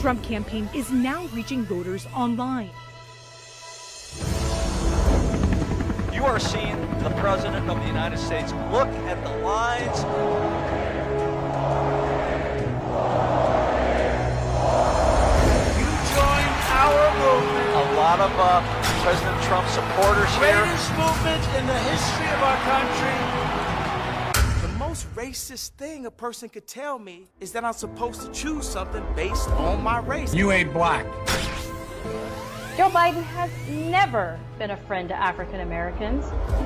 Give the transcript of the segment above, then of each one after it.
Trump campaign is now reaching voters online. You are seeing the President of the United States. Look at the lines. You join our movement. A lot of President Trump supporters here. Greatest movement in the history of our country. The most racist thing a person could tell me is that I'm supposed to choose something based on my race. You ain't black. Joe Biden has never been a friend to African Americans.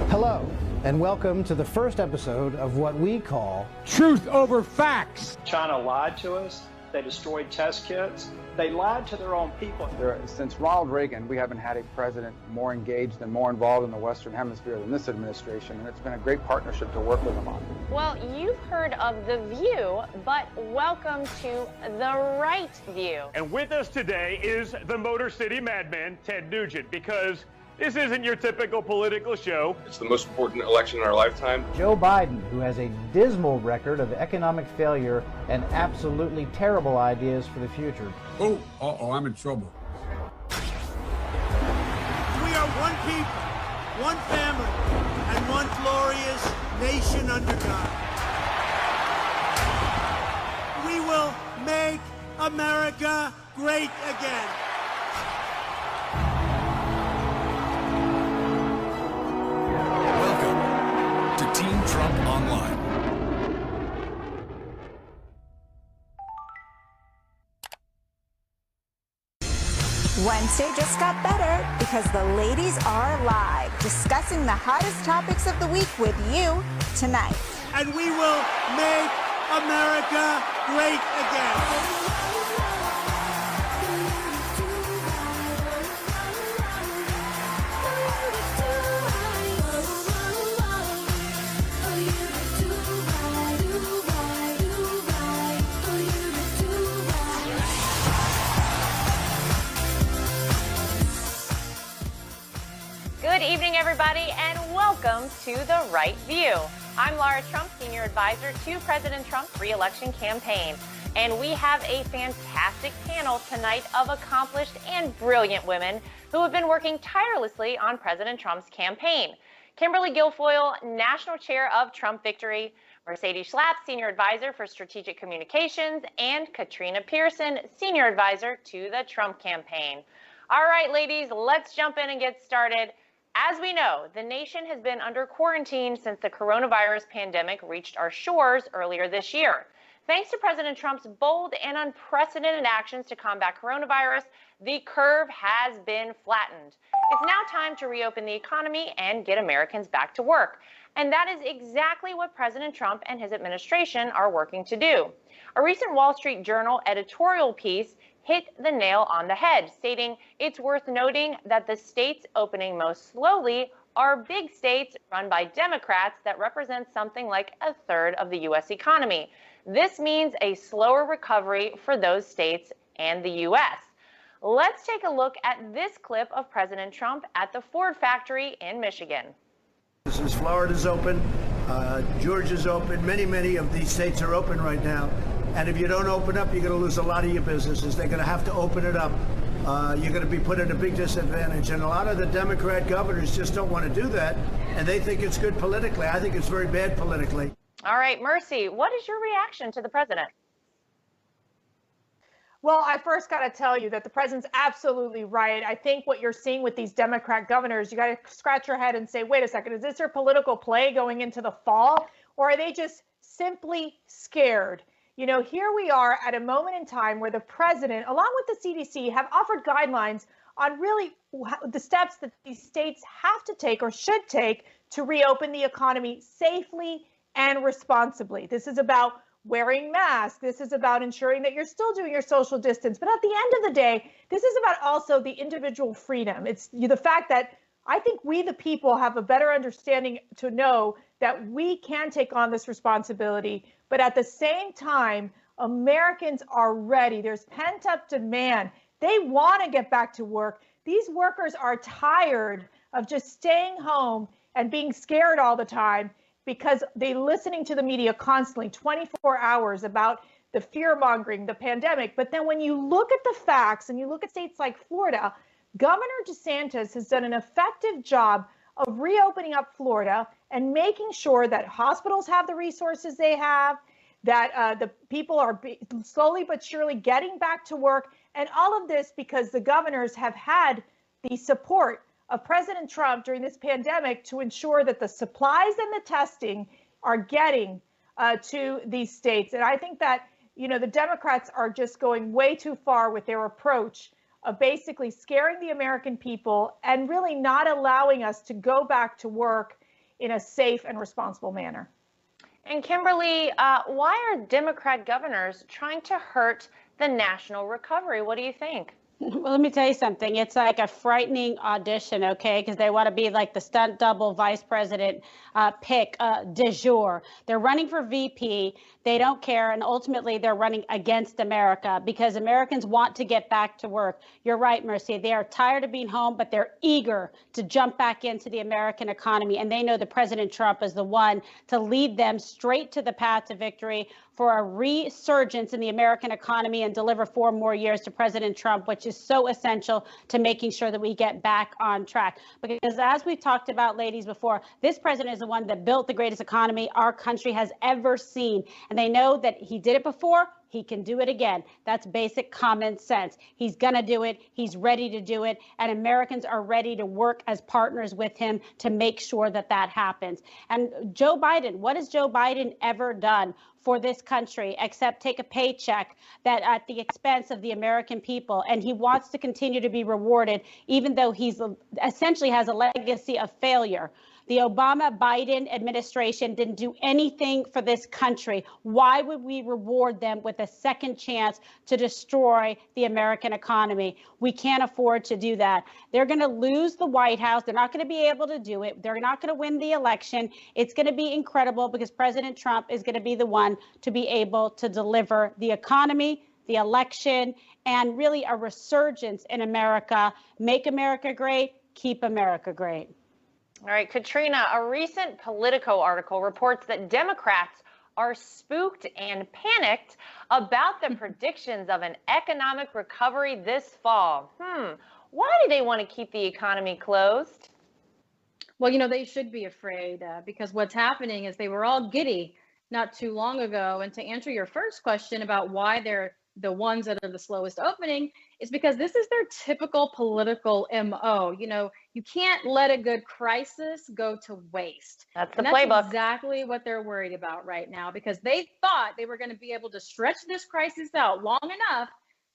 Hello, and welcome to the first episode of what we call Truth Over Facts. China lied to us. They destroyed test kits. They lied to their own people. Since Ronald Reagan, we haven't had a president more engaged and more involved in the Western Hemisphere than this administration, and it's been a great partnership to work with him on. Well, you've heard of The View, but welcome to The Right View. And with us today is the Motor City madman, Ted Nugent, because this isn't your typical political show. It's the most important election in our lifetime. Joe Biden, who has a dismal record of economic failure and absolutely terrible ideas for the future. Oh, I'm in trouble. We are one people, one family, and one glorious nation under God. We will make America great again. Welcome to Team Trump Online. Wednesday just got better because the ladies are live discussing the hottest topics of the week with you tonight. And we will make America great again. Good evening, everybody, and welcome to The Right View. I'm Lara Trump, Senior Advisor to President Trump's re-election campaign. And we have a fantastic panel tonight of accomplished and brilliant women who have been working tirelessly on President Trump's campaign. Kimberly Guilfoyle, National Chair of Trump Victory, Mercedes Schlapp, Senior Advisor for Strategic Communications, and Katrina Pierson, Senior Advisor to the Trump campaign. All right, ladies, let's jump in and get started. As we know, the nation has been under quarantine since the coronavirus pandemic reached our shores earlier this year. Thanks to President Trump's bold and unprecedented actions to combat coronavirus, the curve has been flattened. It's now time to reopen the economy and get Americans back to work. And that is exactly what President Trump and his administration are working to do. A recent Wall Street Journal editorial piece hit the nail on the head, stating it's worth noting that the states opening most slowly are big states run by Democrats that represent something like a third of the U.S. economy. This means a slower recovery for those states and the U.S. Let's take a look at this clip of President Trump at the Ford factory in Michigan. Since Florida's open, Georgia's open, many of these states are open right now. And if you don't open up, you're going to lose a lot of your businesses. They're going to have to open it up. You're going to be put at a big disadvantage. And a lot of the Democrat governors just don't want to do that. And they think it's good politically. I think it's very bad politically. All right, Mercy, what is your reaction to the president? Well, I first got to tell you that the president's absolutely right. I think what you're seeing with these Democrat governors, you got to scratch your head and say, wait a second, is this their political play going into the fall? Or are they just simply scared? You know, here we are at a moment in time where the president, along with the CDC, have offered guidelines on really the steps that these states have to take or should take to reopen the economy safely and responsibly. This is about wearing masks. This is about ensuring that you're still doing your social distance. But at the end of the day, this is about also the individual freedom. It's the fact that I think we, the people, have a better understanding to know that we can take on this responsibility. But at the same time, Americans are ready. There's pent-up demand. They want to get back to work. These workers are tired of just staying home and being scared all the time because they're listening to the media constantly, 24 hours, about the fear mongering, the pandemic. But then when you look at the facts and you look at states like Florida, Governor DeSantis has done an effective job of reopening up Florida and making sure that hospitals have the resources they have, that the people are slowly but surely getting back to work. And all of this because the governors have had the support of President Trump during this pandemic to ensure that the supplies and the testing are getting to these states. And I think that, you know, the Democrats are just going way too far with their approach of basically scaring the American people and really not allowing us to go back to work in a safe and responsible manner. And Kimberly, why are Democrat governors trying to hurt the national recovery? What do you think? Well, let me tell you something. It's like a frightening audition, okay? Because they want to be like the stunt double vice president pick du jour. They're running for VP. They don't care. And ultimately, they're running against America because Americans want to get back to work. You're right, Mercy. They are tired of being home, but they're eager to jump back into the American economy. And they know that President Trump is the one to lead them straight to the path to victory for a resurgence in the American economy and deliver 4 more years to President Trump, which is so essential to making sure that we get back on track. Because as we've talked about, ladies, before, this president is the one that built the greatest economy our country has ever seen. And they know that he did it before. He can do it again. That's basic common sense. He's going to do it. He's ready to do it. And Americans are ready to work as partners with him to make sure that that happens. And Joe Biden, what has Joe Biden ever done for this country except take a paycheck that at the expense of the American people? And he wants to continue to be rewarded, even though he's essentially has a legacy of failure. The Obama-Biden administration didn't do anything for this country. Why would we reward them with a second chance to destroy the American economy? We can't afford to do that. They're going to lose the White House. They're not going to be able to do it. They're not going to win the election. It's going to be incredible because President Trump is going to be the one to be able to deliver the economy, the election, and really a resurgence in America. Make America great. Keep America great. All right, Katrina, a recent Politico article reports that Democrats are spooked and panicked about the predictions of an economic recovery this fall. Why do they want to keep the economy closed? Well, you know, they should be afraid because what's happening is they were all giddy not too long ago. And to answer your first question about why they're the ones that are the slowest opening is because this is their typical political MO. You know, you can't let a good crisis go to waste. That's the playbook. That's exactly what they're worried about right now because they thought they were going to be able to stretch this crisis out long enough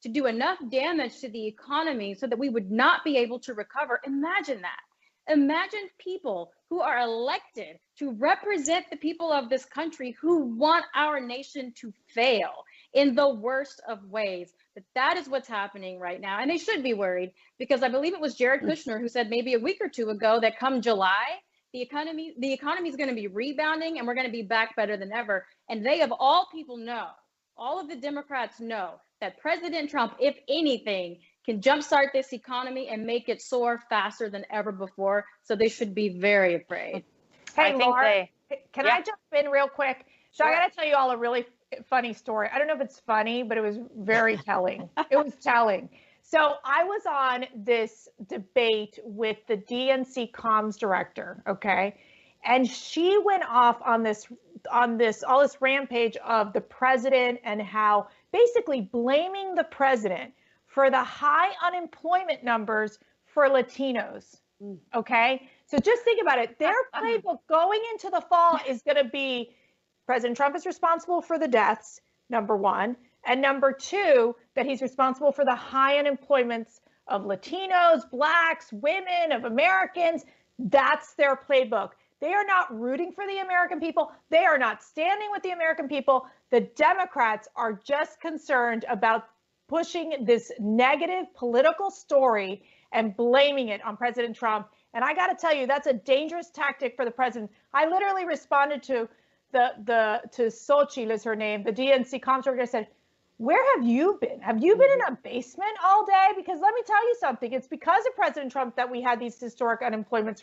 to do enough damage to the economy so that we would not be able to recover. Imagine that. Imagine people who are elected to represent the people of this country who want our nation to fail in the worst of ways. But that is what's happening right now. And they should be worried because I believe it was Jared Kushner who said maybe a week or two ago that come July, the economy is going to be rebounding and we're going to be back better than ever. And they of all people know, all of the Democrats know that President Trump, if anything, can jumpstart this economy and make it soar faster than ever before. So they should be very afraid. Hey, Lara, can I jump in real quick? So I got to tell you all a really funny story. I don't know if it's funny, but it was very telling. It was telling. So I was on this debate with the DNC comms director, okay? And she went off on all this rampage of the president and how basically blaming the president for the high unemployment numbers for Latinos, okay? So just think about it. Their playbook going into the fall is going to be President Trump is responsible for the deaths, number one, and number two, that he's responsible for the high unemployments of Latinos, Blacks, women, of Americans. That's their playbook. They are not rooting for the American people. They are not standing with the American people. The Democrats are just concerned about pushing this negative political story and blaming it on President Trump. And I got to tell you, that's a dangerous tactic for the president. I literally responded to to Xochitl is her name, the DNC comms director. I said, where have you been? Have you been in a basement all day? Because let me tell you something. It's because of President Trump that we had these historic unemployment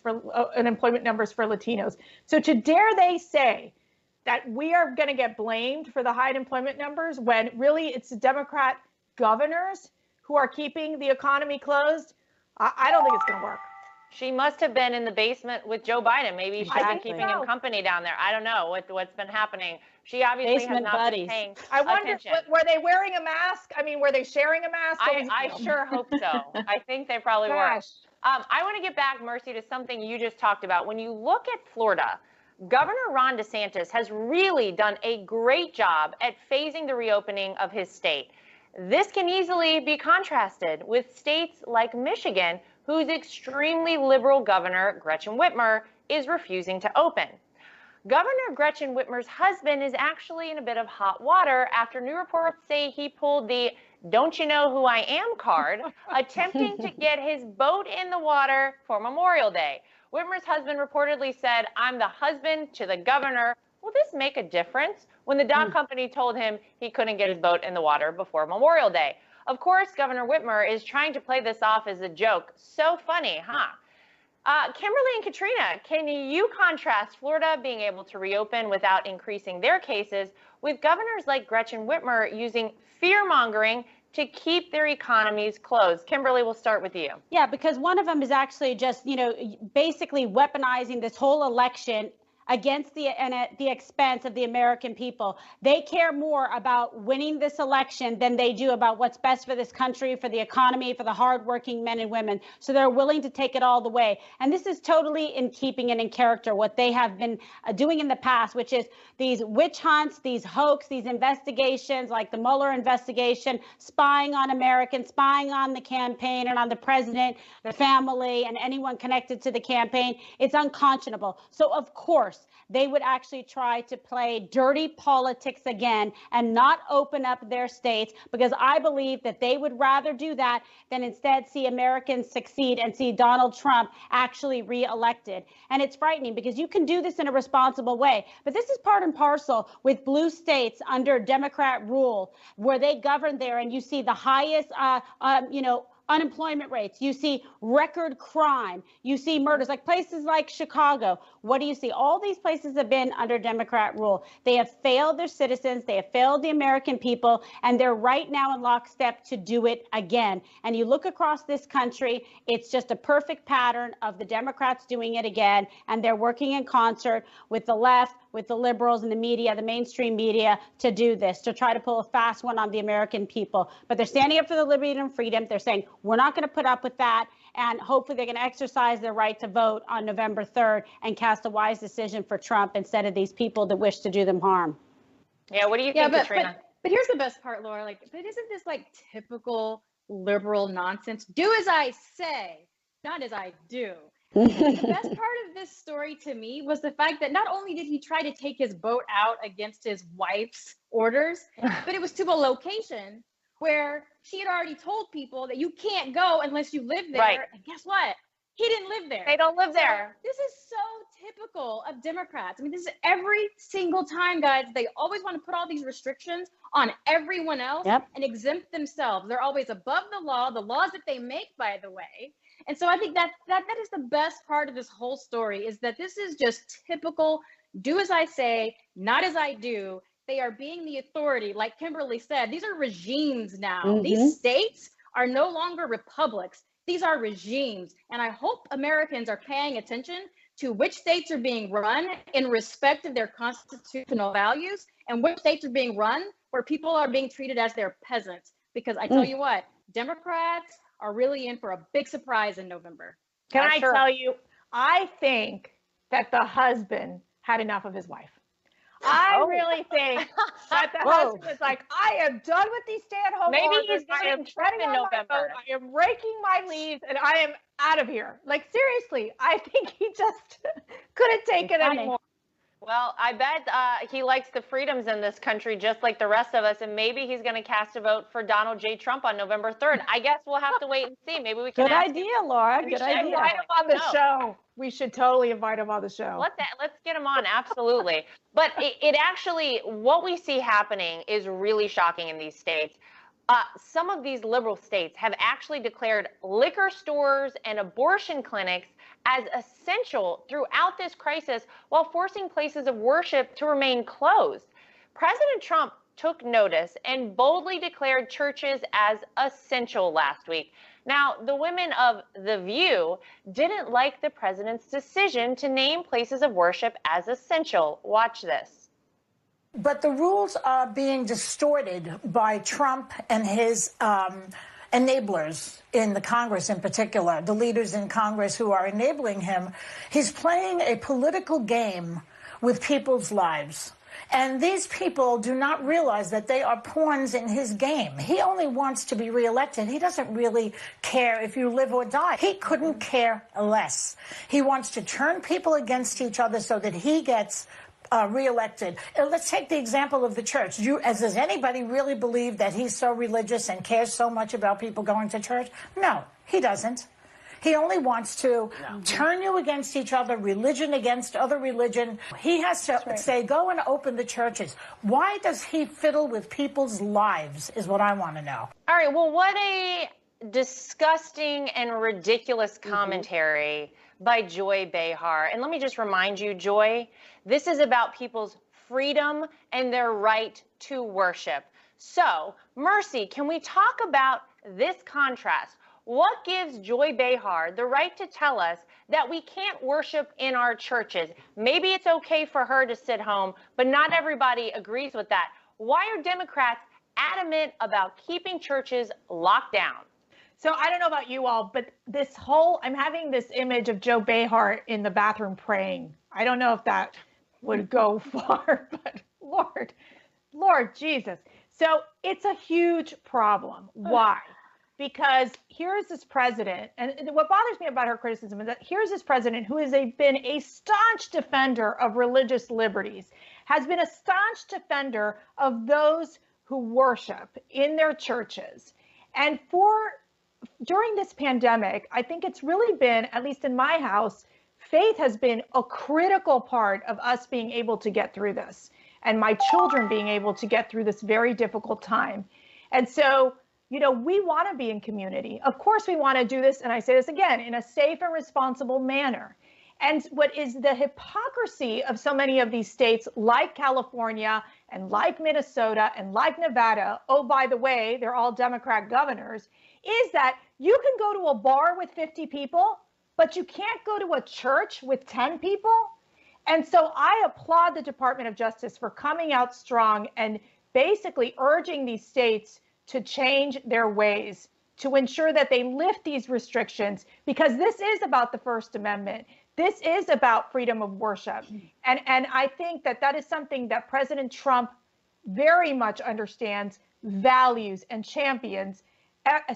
numbers for Latinos. So to dare they say that we are going to get blamed for the high unemployment numbers when really it's the Democrat governors who are keeping the economy closed, I don't think it's going to work. She must have been in the basement with Joe Biden. Maybe she's been keeping him company down there. I don't know what's been happening. She obviously has not been paying I wonder, attention. were they wearing a mask? I mean, were they sharing a mask? I sure hope so. I think they probably were. I want to get back, Mercy, to something you just talked about. When you look at Florida, Governor Ron DeSantis has really done a great job at phasing the reopening of his state. This can easily be contrasted with states like Michigan, whose extremely liberal governor, Gretchen Whitmer, is refusing to open. Governor Gretchen Whitmer's husband is actually in a bit of hot water after new reports say he pulled the "don't you know who I am" card, attempting to get his boat in the water for Memorial Day. Whitmer's husband reportedly said, "I'm the husband to the governor. Will this make a difference?" when the dock company told him he couldn't get his boat in the water before Memorial Day. Of course, Governor Whitmer is trying to play this off as a joke. So funny, huh? Kimberly and Katrina, can you contrast Florida being able to reopen without increasing their cases with governors like Gretchen Whitmer using fear-mongering to keep their economies closed? Kimberly, we'll start with you. Yeah, because one of them is actually just, basically weaponizing this whole election against at the expense of the American people. They care more about winning this election than they do about what's best for this country, for the economy, for the hardworking men and women. So they're willing to take it all the way. And this is totally in keeping and in character what they have been doing in the past, which is these witch hunts, these hoax, these investigations like the Mueller investigation, spying on Americans, spying on the campaign and on the president, the family, and anyone connected to the campaign. It's unconscionable. So of course, they would actually try to play dirty politics again and not open up their states, because I believe that they would rather do that than instead see Americans succeed and see Donald Trump actually reelected. And it's frightening because you can do this in a responsible way. But this is part and parcel with blue states under Democrat rule, where they govern there, and you see the highest, unemployment rates. You see record crime. You see murders, like places like Chicago. What do you see? All these places have been under Democrat rule. They have failed their citizens. They have failed the American people. And they're right now in lockstep to do it again. And you look across this country, it's just a perfect pattern of the Democrats doing it again. And they're working in concert with the left, with the liberals and the media, the mainstream media, to do this, to try to pull a fast one on the American people. But they're standing up for the liberty and freedom. They're saying, we're not going to put up with that. And hopefully they're going to exercise their right to vote on November 3rd and cast a wise decision for Trump instead of these people that wish to do them harm. Yeah, what do you think, Katrina? But here's the best part, Laura. But isn't this typical liberal nonsense? Do as I say, not as I do. The best part of this story to me was the fact that not only did he try to take his boat out against his wife's orders, but it was to a location where she had already told people that you can't go unless you live there. Right. And guess what? He didn't live there. They don't live there. This is so typical of Democrats. I mean, this is every single time, guys. They always want to put all these restrictions on everyone else and exempt themselves. They're always above the laws that they make, by the way. And so I think that is the best part of this whole story, is that this is just typical do as I say, not as I do. They are being the authority. Like Kimberly said, these are regimes now. These states are no longer republics. These are regimes. And I hope Americans are paying attention to which states are being run in respect of their constitutional values and which states are being run where people are being treated as their peasants. Because I tell you what, Democrats are really in for a big surprise in November. Can I tell you, I think that the husband had enough of his wife. I really think that the husband was like, I am done with these stay-at-home orders. Maybe he's doing Trump in November. I am raking my leaves and I am out of here. Seriously, I think he just couldn't take it anymore. Well, I bet he likes the freedoms in this country just like the rest of us, and maybe he's going to cast a vote for Donald J. Trump on November 3rd. I guess we'll have to wait and see. Maybe we can. Good idea, Laura. Good idea. Invite him on the show. We should totally invite him on the show. Let's get him on. Absolutely. But it actually, what we see happening is really shocking in these states. Some of these liberal states have actually declared liquor stores and abortion clinics as essential throughout this crisis while forcing places of worship to remain closed. President Trump took notice and boldly declared churches as essential last week. Now, the women of The View didn't like the president's decision to name places of worship as essential. Watch this. But the rules are being distorted by Trump and his enablers in the Congress in particular, the leaders in Congress who are enabling him. He's playing a political game with people's lives. And these people do not realize that they are pawns in his game. He only wants to be reelected. He doesn't really care if you live or die. He couldn't care less. He wants to turn people against each other so that he gets reelected. Let's take the example of the church. Does anybody really believe that he's so religious and cares so much about people going to church? No, he doesn't. He only wants to turn you against each other, religion against other religion. He has to say, go and open the churches. Why does he fiddle with people's lives is what I want to know. All right, well, what a disgusting and ridiculous commentary by Joy Behar. And let me just remind you, Joy, this is about people's freedom and their right to worship. So, Mercy, can we talk about this contrast? What gives Joy Behar the right to tell us that we can't worship in our churches? Maybe it's okay for her to sit home, but not everybody agrees with that. Why are Democrats adamant about keeping churches locked down? So I don't know about you all, but I'm having this image of Joe Behar in the bathroom praying. I don't know if that would go far, but Lord Jesus. So it's a huge problem. Why? Because here's this president, and what bothers me about her criticism is that here's this president who has been a staunch defender of religious liberties, has been a staunch defender of those who worship in their churches. And during this pandemic, I think it's really been, at least in my house, faith has been a critical part of us being able to get through this, and my children being able to get through this very difficult time. And so, we want to be in community. Of course, we want to do this, and I say this again, in a safe and responsible manner. And what is the hypocrisy of so many of these states like California and like Minnesota and like Nevada, oh, by the way, they're all Democrat governors, is that you can go to a bar with 50 people, but you can't go to a church with 10 people. And so I applaud the Department of Justice for coming out strong and basically urging these states to change their ways, to ensure that they lift these restrictions, because this is about the First Amendment. This is about freedom of worship. And I think that is something that President Trump very much understands, values, and champions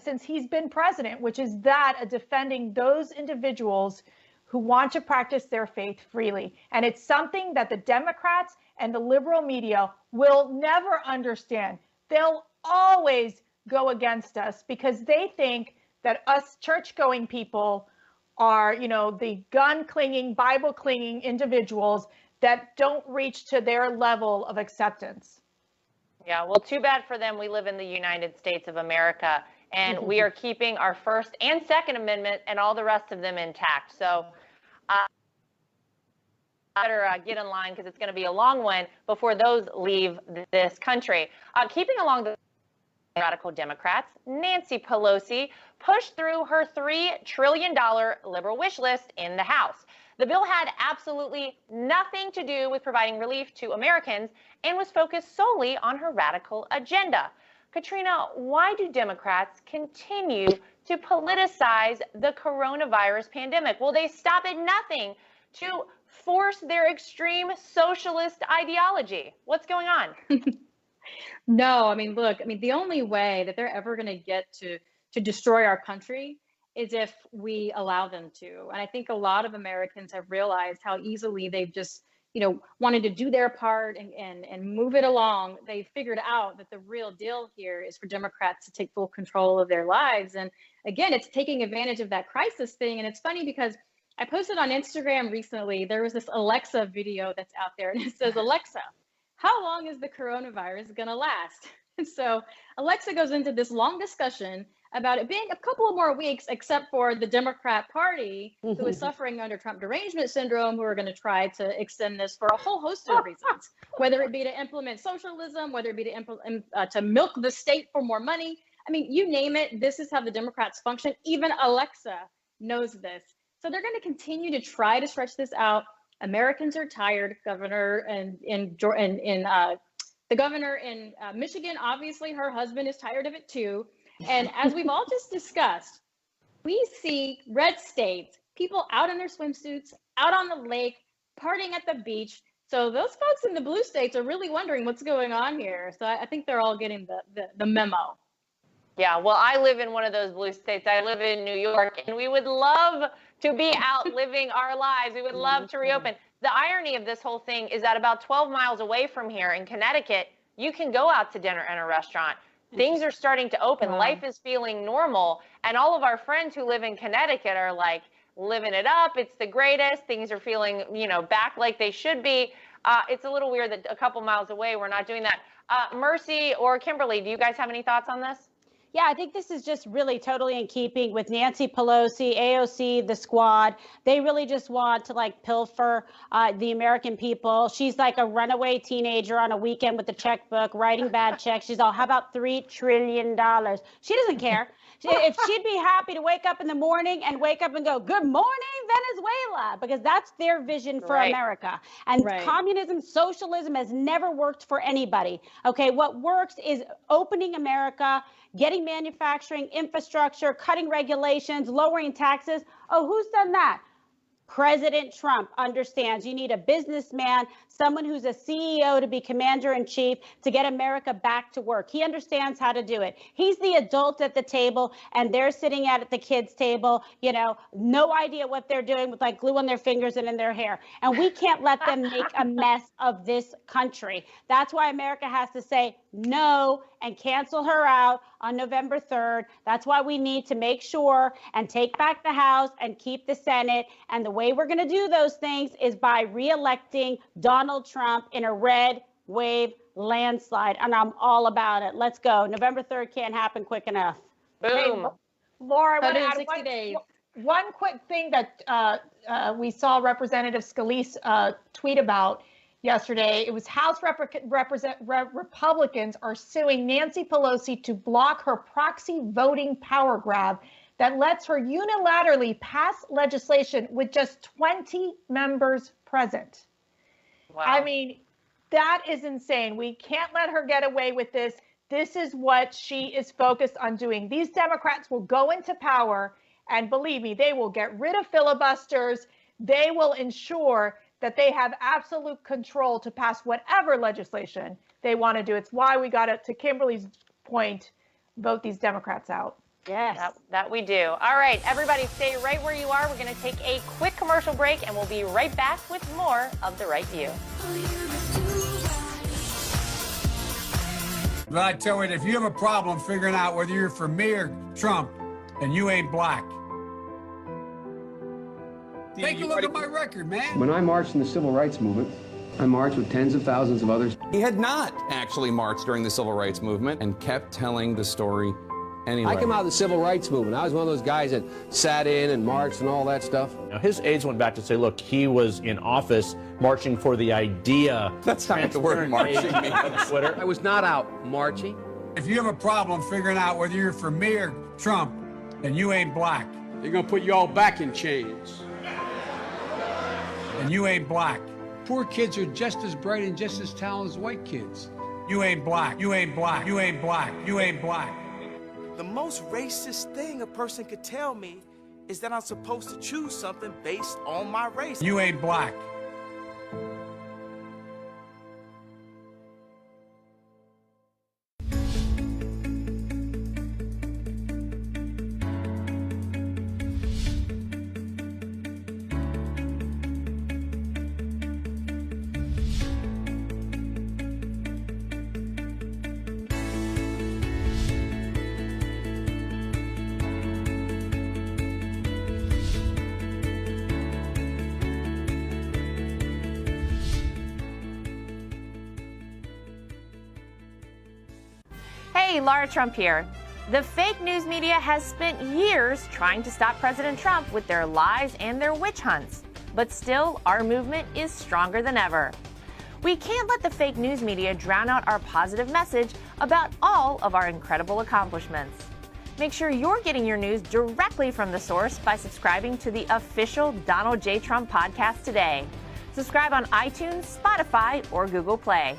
since he's been president, which is that defending those individuals who want to practice their faith freely. And it's something that the Democrats and the liberal media will never understand. They'll always go against us because they think that us church-going people are, the gun-clinging, Bible-clinging individuals that don't reach to their level of acceptance. Yeah, well, too bad for them. We live in the United States of America, and we are keeping our First and Second Amendment and all the rest of them intact. So better get in line because it's going to be a long one before those leave this country. Keeping along the radical Democrats, Nancy Pelosi pushed through her $3 trillion liberal wish list in the House. The bill had absolutely nothing to do with providing relief to Americans and was focused solely on her radical agenda. Katrina, why do Democrats continue to politicize the coronavirus pandemic? Will they stop at nothing to force their extreme socialist ideology? What's going on? No, look, the only way that they're ever going to get to destroy our country is if we allow them to. And I think a lot of Americans have realized how easily they've just, wanted to do their part and move it along. They figured out that the real deal here is for Democrats to take full control of their lives. And again, it's taking advantage of that crisis thing. And it's funny because I posted on Instagram recently, there was this Alexa video that's out there, and it says, Alexa, how long is the coronavirus going to last? And so Alexa goes into this long discussion about it being a couple of more weeks, except for the Democrat Party, who is suffering under Trump derangement syndrome, who are going to try to extend this for a whole host of reasons, whether it be to implement socialism, whether it be to milk the state for more money. I mean, you name it, this is how the Democrats function. Even Alexa knows this. So they're going to continue to try to stretch this out. Americans are tired, Governor, and the governor in Michigan, obviously her husband is tired of it too. And as we've all just discussed, we see red states, people out in their swimsuits, out on the lake, partying at the beach. So those folks in the blue states are really wondering what's going on here. So I think they're all getting the memo. Yeah, well, I live in one of those blue states. I live in New York, and we would love to be out living our lives. We would love to reopen. The irony of this whole thing is that about 12 miles away from here in Connecticut, you can go out to dinner in a restaurant. Things are starting to open. Wow. Life is feeling normal. And all of our friends who live in Connecticut are like living it up. It's the greatest. Things are feeling, back like they should be. It's a little weird that a couple miles away, we're not doing that. Mercy or Kimberly, do you guys have any thoughts on this? Yeah, I think this is just really totally in keeping with Nancy Pelosi, AOC, the squad. They really just want to pilfer the American people. She's like a runaway teenager on a weekend with a checkbook, writing bad checks. She's all, how about $3 trillion? She doesn't care. If she'd be happy to wake up in the morning and wake up and go, good morning, Venezuela, because that's their vision for America. And communism, socialism has never worked for anybody. Okay, what works is opening America, getting manufacturing, infrastructure, cutting regulations, lowering taxes. Oh, who's done that? President Trump understands you need a businessman, someone who's a CEO to be commander in chief to get America back to work. He understands how to do it. He's the adult at the table and they're sitting at the kids' table, no idea what they're doing with glue on their fingers and in their hair. And we can't let them make a mess of this country. That's why America has to say no and cancel her out on November 3rd. That's why we need to make sure and take back the House and keep the Senate. And the way we're going to do those things is by re-electing Donald Trump in a red wave landslide. And I'm all about it. Let's go. November 3rd can't happen quick enough. Boom. Hey, Laura, I want to add one quick thing that we saw Representative Scalise tweet about yesterday. It was House Republicans are suing Nancy Pelosi to block her proxy voting power grab that lets her unilaterally pass legislation with just 20 members present. Wow. I mean, that is insane. We can't let her get away with this. This is what she is focused on doing. These Democrats will go into power, and believe me, they will get rid of filibusters. They will ensure that they have absolute control to pass whatever legislation they want to do. It's why we got to Kimberly's point, vote these Democrats out. Yes, that we do. All right, everybody stay right where you are. We're going to take a quick commercial break and we'll be right back with more of The Right View. But I tell you, if you have a problem figuring out whether you're for me or Trump, and you ain't black. Take a look at my record, man. When I marched in the civil rights movement, I marched with tens of thousands of others. He had not actually marched during the civil rights movement and kept telling the story anyway. I came out of the civil rights movement. I was one of those guys that sat in and marched and all that stuff. Now, his aides went back to say, look, he was in office marching for the idea. That's not what the word marching means. Twitter. I was not out marching. If you have a problem figuring out whether you're for me or Trump, and you ain't black. They're going to put you all back in chains. And you ain't black. Poor kids are just as bright and just as talented as white kids. You ain't black. You ain't black. You ain't black. You ain't black. The most racist thing a person could tell me is that I'm supposed to choose something based on my race. You ain't black. Hey, Lara Trump here. The fake news media has spent years trying to stop President Trump with their lies and their witch hunts. But still, our movement is stronger than ever. We can't let the fake news media drown out our positive message about all of our incredible accomplishments. Make sure you're getting your news directly from the source by subscribing to the official Donald J. Trump podcast today. Subscribe on iTunes, Spotify, or Google Play.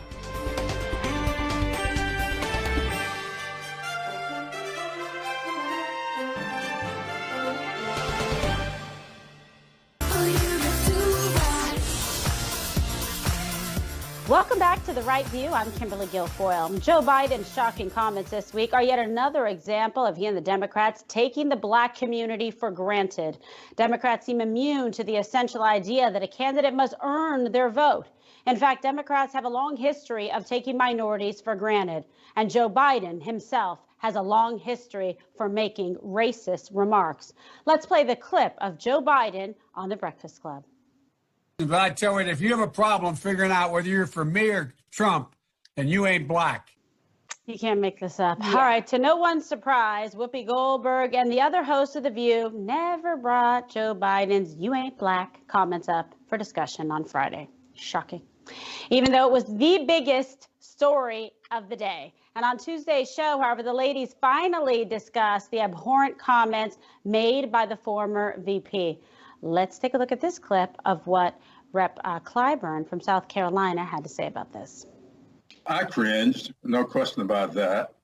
Welcome back to The Right View. I'm Kimberly Guilfoyle. Joe Biden's shocking comments this week are yet another example of he and the Democrats taking the black community for granted. Democrats seem immune to the essential idea that a candidate must earn their vote. In fact, Democrats have a long history of taking minorities for granted. And Joe Biden himself has a long history for making racist remarks. Let's play the clip of Joe Biden on The Breakfast Club. But I tell you, if you have a problem figuring out whether you're for me or Trump, then you ain't black. You can't make this up. Yeah. All right, to no one's surprise, Whoopi Goldberg and the other hosts of The View never brought Joe Biden's "you ain't black" comments up for discussion on Friday. Shocking. Even though it was the biggest story of the day. And on Tuesday's show, however, the ladies finally discussed the abhorrent comments made by the former VP. Let's take a look at this clip of what Rep. Clyburn from South Carolina had to say about this. I cringed, no question about that.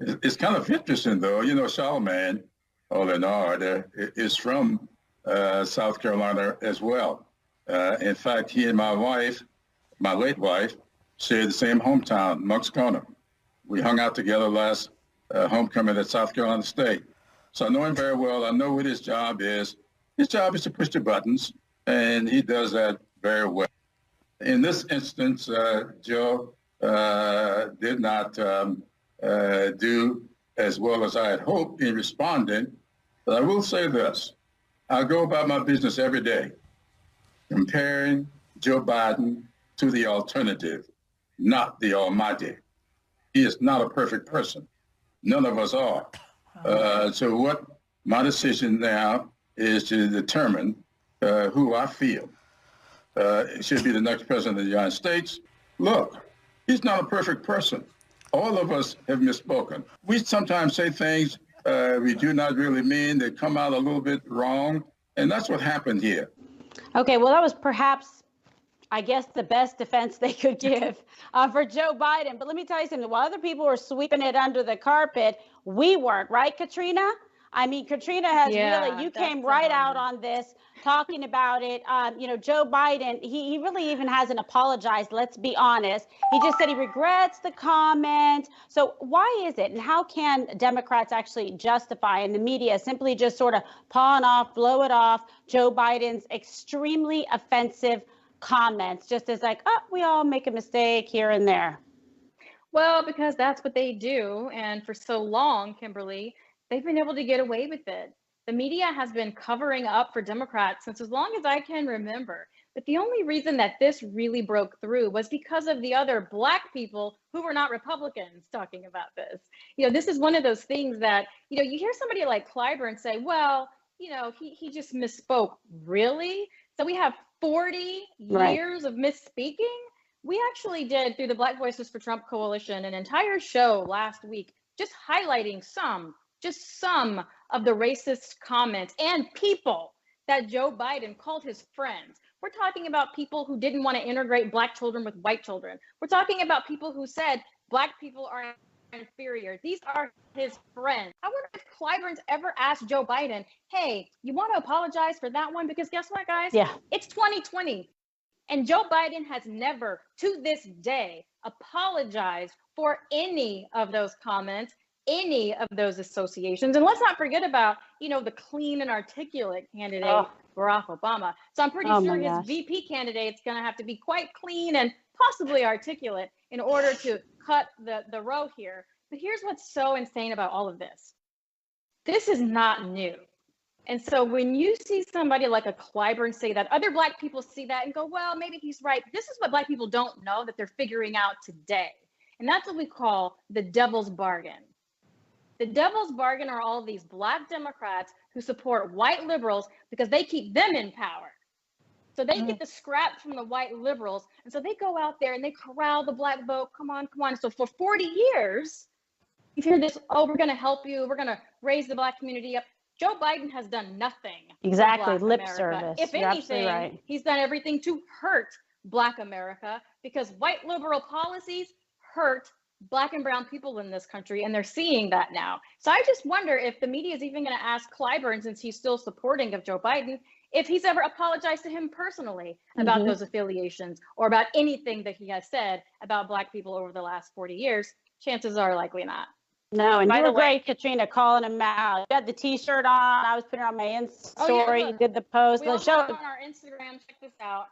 It's kind of interesting, though. You know, Charlemagne, or Leonard, is from South Carolina as well. In fact, he and my wife, my late wife, shared the same hometown, Moncks Corner. We hung out together last homecoming at South Carolina State. So I know him very well. I know what his job is. His job is to push the buttons, and he does that very well. In this instance, Joe did not do as well as I had hoped in responding, but I will say this. I go about my business every day comparing Joe Biden to the alternative, not the almighty. He is not a perfect person. None of us are. So what my decision now is to determine who I feel should be the next president of the United States. Look, he's not a perfect person. All of us have misspoken. We sometimes say things we do not really mean. They come out a little bit wrong, and that's what happened here. Okay, well, that was perhaps, I guess, the best defense they could give for Joe Biden. But let me tell you something. While other people were sweeping it under the carpet, we weren't, right, Katrina? I mean, Katrina has really, you came right out on this, talking about it. You know, Joe Biden, he really even hasn't apologized, let's be honest. He just said he regrets the comment. So why is it, and how can Democrats actually justify, and the media simply just sort of pawn off, blow it off, Joe Biden's extremely offensive comments, just as like, oh, we all make a mistake here and there? Well, because that's what they do. And for so long, Kimberly, they've been able to get away with it. The media has been covering up for Democrats since as long as I can remember. But the only reason that this really broke through was because of the other Black people who were not Republicans talking about this. You know, this is one of those things that, you know, you hear somebody like Clyburn say, well, you know, he just misspoke. Really? So we have 40 years of misspeaking? We actually did, through the Black Voices for Trump Coalition, an entire show last week just highlighting some of the racist comments and people that Joe Biden called his friends. We're talking about people who didn't want to integrate Black children with white children. We're talking about people who said Black people are inferior. These are his friends. I wonder if Clyburn's ever asked Joe Biden, hey, you want to apologize for that one? Because guess what, guys? Yeah. It's 2020. And Joe Biden has never, to this day, apologized for any of those comments, any of those associations. And let's not forget about, you know, the clean and articulate candidate, Barack Obama. So I'm pretty sure his VP candidate's going to have to be quite clean and possibly articulate in order to cut the row here. But here's what's so insane about all of this. This is not new. And so when you see somebody like a Clyburn say that, other Black people see that and go, well, maybe he's right. This is what Black people don't know that they're figuring out today. And that's what we call the devil's bargain. The devil's bargain are all these black Democrats who support white liberals because they keep them in power. So they get the scraps from the white liberals. And so they go out there and they corral the black vote. Come on, come on. So for 40 years, you've heard this, oh, we're going to help you. We're going to raise the black community up. Joe Biden has done nothing. Exactly, for lip Black service. America. If You're anything, right. he's done everything to hurt Black America because white liberal policies hurt Black and brown people in this country, and they're seeing that now. So I just wonder if the media is even going to ask Clyburn, since he's still supporting of Joe Biden, if he's ever apologized to him personally about those affiliations or about anything that he has said about Black people over the last 40 years. Chances are likely not. No, and you were great, Katrina, calling him out. You had the T-shirt on. I was putting it on my Insta story. You did the post. We Let's also show have it on our Instagram. Check this out.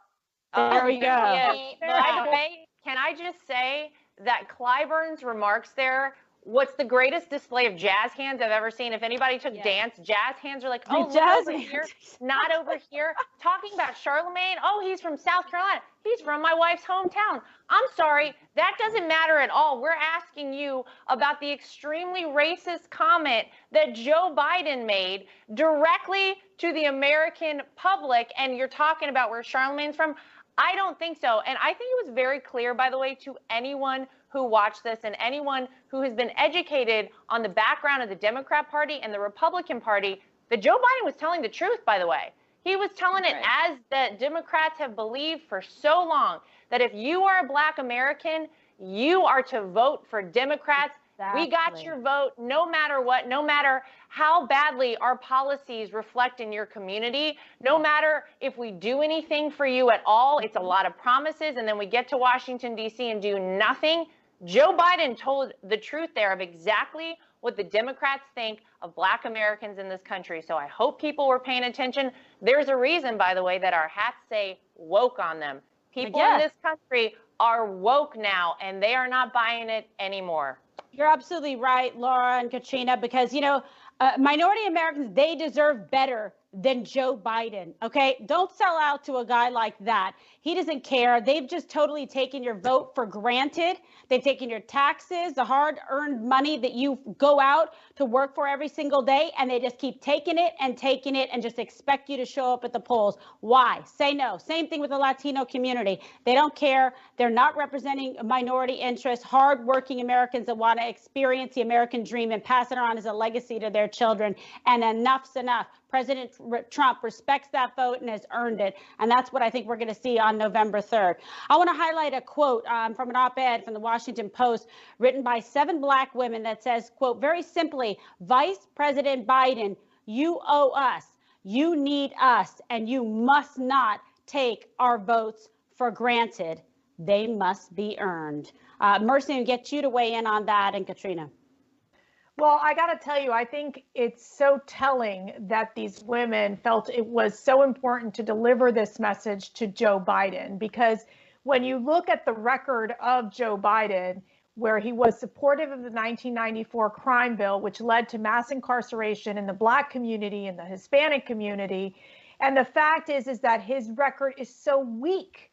There we go. By the way, can I just say that Clyburn's remarks there, what's the greatest display of jazz hands I've ever seen? If anybody took dance, jazz hands are like, oh, look over here, not over here. Talking about Charlemagne, oh, he's from South Carolina. He's from my wife's hometown. I'm sorry, that doesn't matter at all. We're asking you about the extremely racist comment that Joe Biden made directly to the American public, and you're talking about where Charlemagne's from. I don't think so. And I think it was very clear, by the way, to anyone who watched this and anyone who has been educated on the background of the Democrat Party and the Republican Party, that Joe Biden was telling the truth, by the way. He was telling it as the Democrats have believed for so long, that if you are a Black American, you are to vote for Democrats. We got your vote no matter what, no matter how badly our policies reflect in your community, no matter if we do anything for you at all. It's a lot of promises, and then we get to Washington, D.C. and do nothing. Joe Biden told the truth there of exactly what the Democrats think of Black Americans in this country. So I hope people were paying attention. There's a reason, by the way, that our hats say woke on them. People in this country are woke now, and they are not buying it anymore. You're absolutely right, Laura and Katrina, because, you know, minority Americans, they deserve better than Joe Biden. Okay, don't sell out to a guy like that. He doesn't care. They've just totally taken your vote for granted. They've taken your taxes, the hard-earned money that you go out to work for every single day, and they just keep taking it and just expect you to show up at the polls. Why? Say no. Same thing with the Latino community. They don't care. They're not representing minority interests, hard-working Americans that want to experience the American dream and pass it on as a legacy to their children. And enough's enough. President Trump respects that vote and has earned it. And that's what I think we're going to see on November 3rd. I want to highlight a quote from an op-ed from the Washington Post written by 7 Black women that says, quote, very simply, Vice President Biden, you owe us, you need us, and you must not take our votes for granted. They must be earned. Mercy, I'll get you to weigh in on that, and Katrina. Well, I got to tell you, I think it's so telling that these women felt it was so important to deliver this message to Joe Biden, because when you look at the record of Joe Biden, where he was supportive of the 1994 crime bill, which led to mass incarceration in the Black community and the Hispanic community, and the fact is that his record is so weak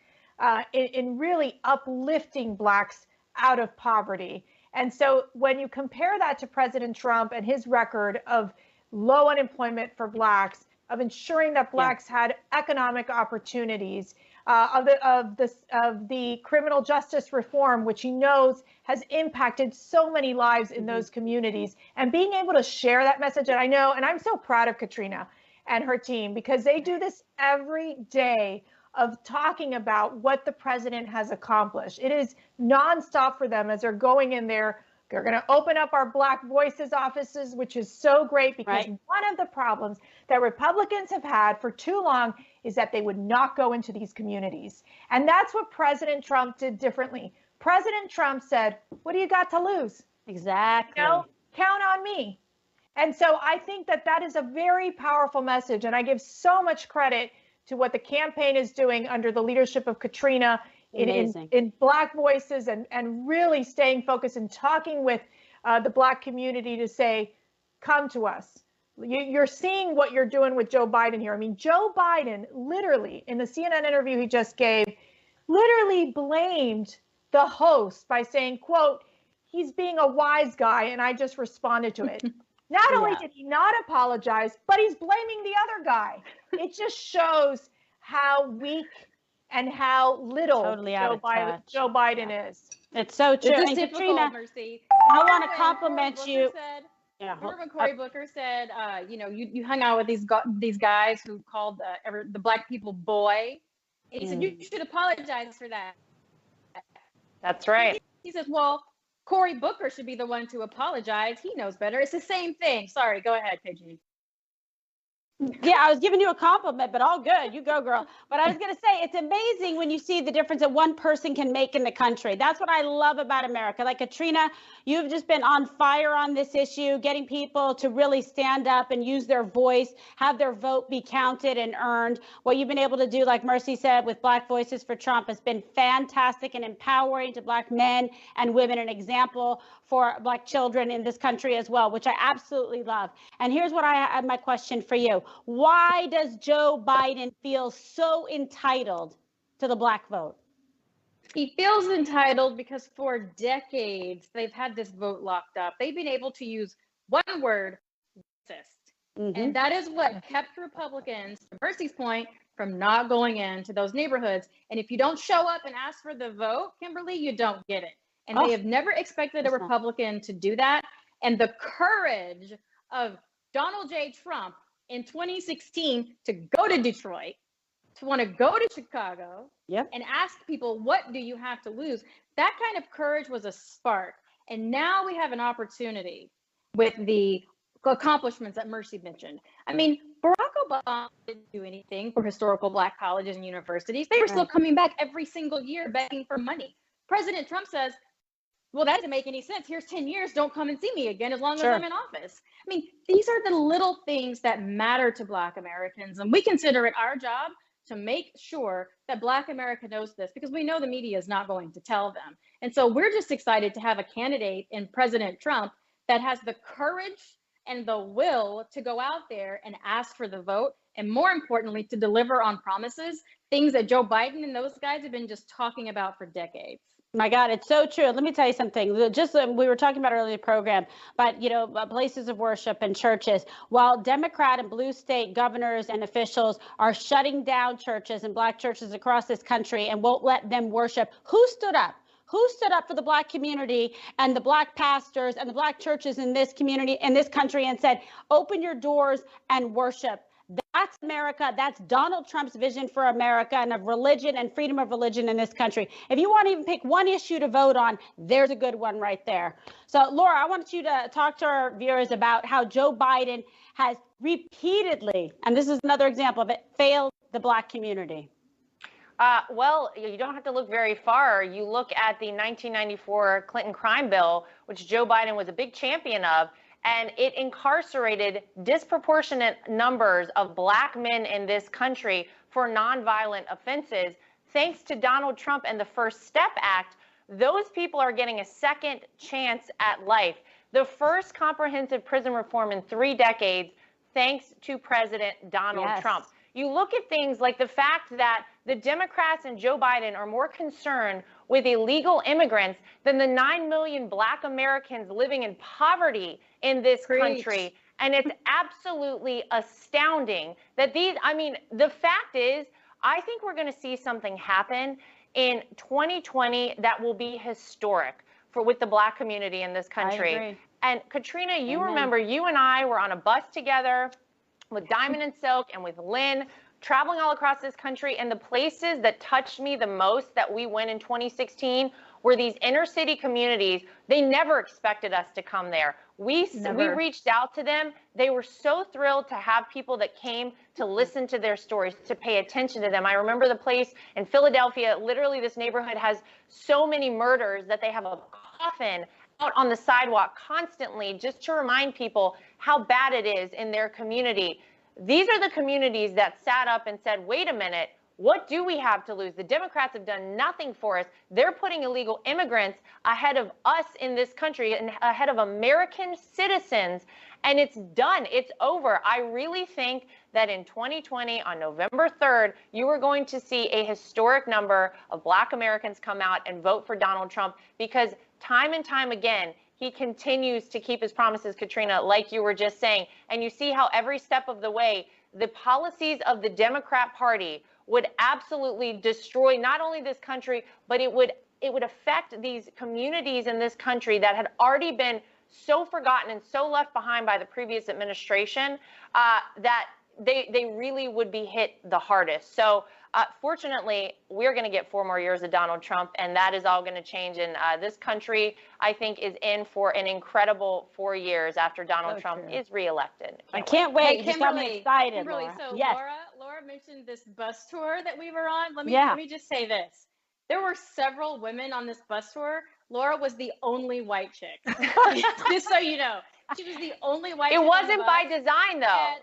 in really uplifting Blacks out of poverty. And so when you compare that to President Trump and his record of low unemployment for Blacks, of ensuring that Blacks had economic opportunities, of the criminal justice reform, which he knows has impacted so many lives in those communities, and being able to share that message. And I know, and I'm so proud of Katrina and her team, because they do this every day of talking about what the president has accomplished. It is nonstop for them as they're going in there. They're going to open up our Black Voices offices, which is so great, because one of the problems that Republicans have had for too long is that they would not go into these communities. And that's what President Trump did differently. President Trump said, what do you got to lose? Exactly. You know, count on me. And so I think that that is a very powerful message. And I give so much credit to what the campaign is doing under the leadership of Katrina in Black Voices, and really staying focused and talking with the Black community to say, come to us. You're seeing what you're doing with Joe Biden here. I mean, Joe Biden literally, in the CNN interview he just gave, literally blamed the host by saying, quote, he's being a wise guy, and I just responded to it. Not only did he not apologize, but he's blaming the other guy. It just shows how weak and how little Joe Biden is. It's so true. This is and typical, Katrina, Mercy. I want to compliment you. Remember when Cory Booker said, you hung out with these guys who called the black people boy, and he said you should apologize for that. That's right. He says, well, Cory Booker should be the one to apologize. He knows better. It's the same thing. Sorry, go ahead, KG. Yeah, I was giving you a compliment, but all good. You go, girl. But I was going to say, it's amazing when you see the difference that one person can make in the country. That's what I love about America. Like Katrina, you've just been on fire on this issue, getting people to really stand up and use their voice, have their vote be counted and earned. What you've been able to do, like Mercy said, with Black Voices for Trump has been fantastic and empowering to Black men and women, an example for Black children in this country as well, which I absolutely love. And here's what I have my question for you. Why does Joe Biden feel so entitled to the Black vote? He feels entitled because for decades, they've had this vote locked up. They've been able to use one word, racist. And that is what kept Republicans, to Mercy's point, from not going into those neighborhoods. And if you don't show up and ask for the vote, Kimberly, you don't get it. And they have never expected a Republican to do that. And the courage of Donald J. Trump in 2016 to go to Detroit, to want to go to Chicago and ask people, what do you have to lose? That kind of courage was a spark. And now we have an opportunity with the accomplishments that Mercy mentioned. I mean, Barack Obama didn't do anything for historical Black colleges and universities. They were still coming back every single year begging for money. President Trump says, well, that doesn't make any sense. Here's 10 years. Don't come and see me again as long as I'm in office. I mean, these are the little things that matter to Black Americans. And we consider it our job to make sure that Black America knows this, because we know the media is not going to tell them. And so we're just excited to have a candidate in President Trump that has the courage and the will to go out there and ask for the vote. And more importantly, to deliver on promises, things that Joe Biden and those guys have been just talking about for decades. My God, it's so true. Let me tell you something. Just we were talking about earlier in the program, but places of worship and churches. While Democrat and blue state governors and officials are shutting down churches and Black churches across this country and won't let them worship, who stood up? Who stood up for the Black community and the Black pastors and the Black churches in this community, in this country, and said, open your doors and worship? That's America. That's Donald Trump's vision for America and of religion and freedom of religion in this country. If you want to even pick one issue to vote on, there's a good one right there. So, Laura, I want you to talk to our viewers about how Joe Biden has repeatedly, and this is another example of it, failed the Black community. Well, you don't have to look very far. You look at the 1994 Clinton crime bill, which Joe Biden was a big champion of, and it incarcerated disproportionate numbers of Black men in this country for nonviolent offenses. Thanks to Donald Trump and the First Step Act, those people are getting a second chance at life. The first comprehensive prison reform in 3 decades, thanks to President Donald Trump. You look at things like the fact that the Democrats and Joe Biden are more concerned with illegal immigrants than the 9 million Black Americans living in poverty in this country. And it's absolutely astounding that the fact is, I think we're going to see something happen in 2020 that will be historic with the Black community in this country. I agree. And Katrina, you remember you and I were on a bus together with Diamond and Silk and with Lynn, traveling all across this country, and the places that touched me the most that we went in 2016 were these inner city communities. They never expected us to come there. We reached out to them. They were so thrilled to have people that came to listen to their stories, to pay attention to them. I remember the place in Philadelphia, literally this neighborhood has so many murders that they have a coffin out on the sidewalk constantly just to remind people how bad it is in their community. These are the communities that sat up and said, wait a minute, what do we have to lose? The Democrats have done nothing for us. They're putting illegal immigrants ahead of us in this country and ahead of American citizens. and it's done. It's over. I really think that in 2020, on November 3rd, you are going to see a historic number of Black Americans come out and vote for Donald Trump, because time and time again, he continues to keep his promises, Katrina, like you were just saying. And you see how every step of the way, the policies of the Democrat Party would absolutely destroy not only this country, but it would affect these communities in this country that had already been so forgotten and so left behind by the previous administration, that they really would be hit the hardest. So fortunately, we're going to get 4 more years of Donald Trump, and that is all going to change. And this country, I think, is in for an incredible 4 years after Donald Trump is reelected. I can't wait. Hey, You got me excited, Kimberly, Laura. so Yes. Laura mentioned this bus tour that we were on. Let Yeah. me just say this. There were several women on this bus tour. Laura was the only white chick. Just so you know. She was the only white chick. It wasn't by design, though.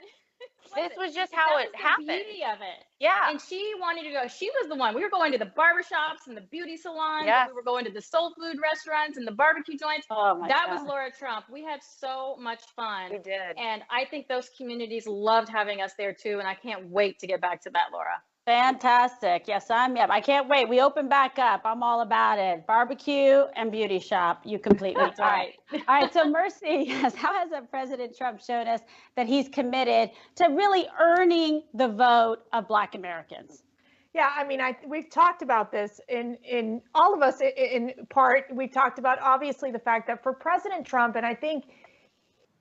And this was just how it happened. The beauty of it. Yeah. And she wanted to go. She was the one. We were going to the barbershops and the beauty salons. Yes. We were going to the soul food restaurants and the barbecue joints. Oh my that God. was Laura Trump. We had so much fun. We did. And I think those communities loved having us there too. And I can't wait to get back to that, Laura. Fantastic. Yes, I can't wait. We open back up. I'm all about it. Barbecue and beauty shop. You completely That's right. All right. So Mercy, yes, how has President Trump shown us that he's committed to really earning the vote of Black Americans? Yeah, I mean, we've talked about this in all of us in part. We've talked about obviously the fact that for President Trump, and I think,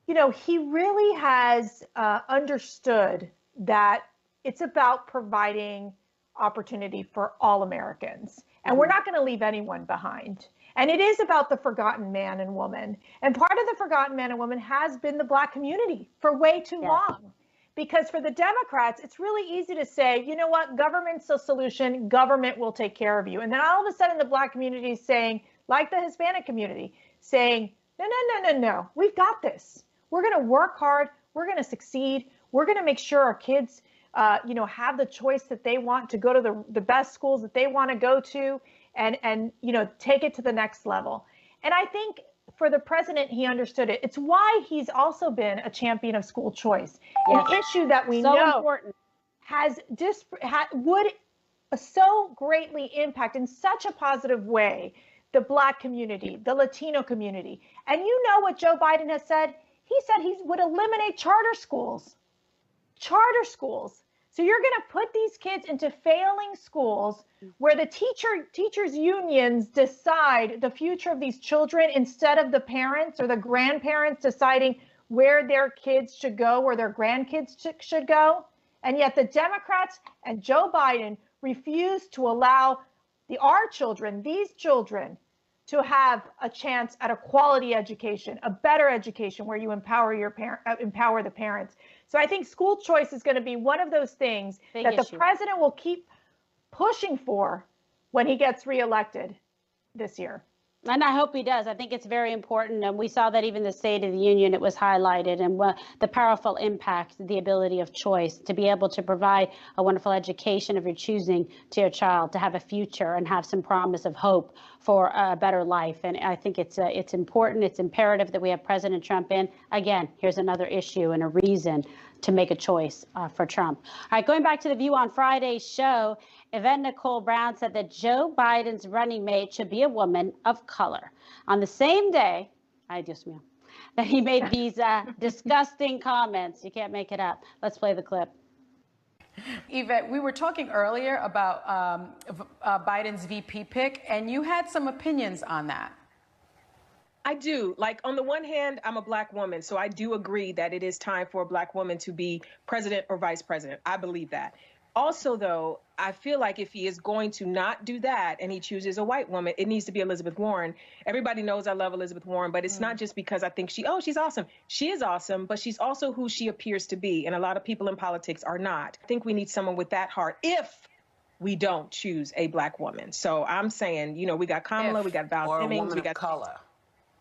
you know, he really has understood that it's about providing opportunity for all Americans. And we're not going to leave anyone behind. And it is about the forgotten man and woman. And part of the forgotten man and woman has been the Black community for way too long. Because for the Democrats, it's really easy to say, you know what, government's the solution, government will take care of you. And then all of a sudden the Black community is saying, like the Hispanic community, saying, no, we've got this. We're going to work hard. We're going to succeed. We're going to make sure our kids have the choice that they want to go to the best schools that they want to go to, and take it to the next level. And I think for the president, he understood it. It's why he's also been a champion of school choice, an issue that we know important. would so greatly impact in such a positive way the Black community, the Latino community. And you know what Joe Biden has said? He said he would eliminate charter schools. Charter schools. So you're going to put these kids into failing schools where the teachers unions decide the future of these children instead of the parents or the grandparents deciding where their kids should go, where their grandkids should go. And yet the Democrats and Joe Biden refuse to allow our children, these children, to have a chance at a quality education, a better education where you empower the parents. So I think school choice is going to be one of those things that the president will keep pushing for when he gets reelected this year. And I hope he does. I think it's very important. And we saw that even the State of the Union, it was highlighted, and the powerful impact, the ability of choice, to be able to provide a wonderful education of your choosing to your child, to have a future and have some promise of hope for a better life. And I think it's important, it's imperative that we have President Trump in. Again, here's another issue and a reason to make a choice for Trump. All right, going back to the View on Friday's show, Yvette Nicole Brown said that Joe Biden's running mate should be a woman of color. On the same day, that he made these disgusting comments. You can't make it up. Let's play the clip. Yvette, we were talking earlier about Biden's VP pick, and you had some opinions on that. I do. Like, on the one hand, I'm a Black woman, so I do agree that it is time for a Black woman to be president or vice president. I believe that. Also, though, I feel like if he is going to not do that and he chooses a white woman, it needs to be Elizabeth Warren. Everybody knows I love Elizabeth Warren, but it's not just because I think she's awesome. She is awesome, but she's also who she appears to be. And a lot of people in politics are not. I think we need someone with that heart if we don't choose a Black woman. So I'm saying, we got Kamala, we got Val Demings, we got color.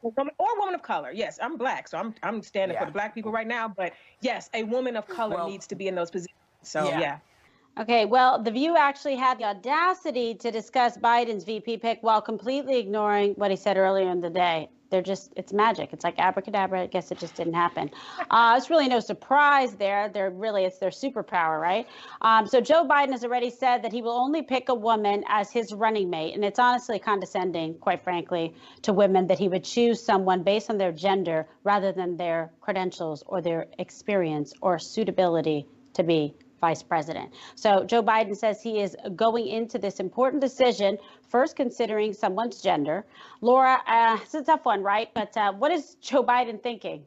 Or woman of color. Yes, I'm Black, so I'm standing for the Black people right now. But yes, a woman of color needs to be in those positions. So yeah. Okay, well, The View actually had the audacity to discuss Biden's VP pick while completely ignoring what he said earlier in the day. it's magic. It's like abracadabra. I guess it just didn't happen. It's really no surprise there. It's their superpower, right? So Joe Biden has already said that he will only pick a woman as his running mate. And it's honestly condescending, quite frankly, to women that he would choose someone based on their gender rather than their credentials or their experience or suitability to be vice president. So Joe Biden says he is going into this important decision, first considering someone's gender. Laura, it's a tough one, right? But what is Joe Biden thinking?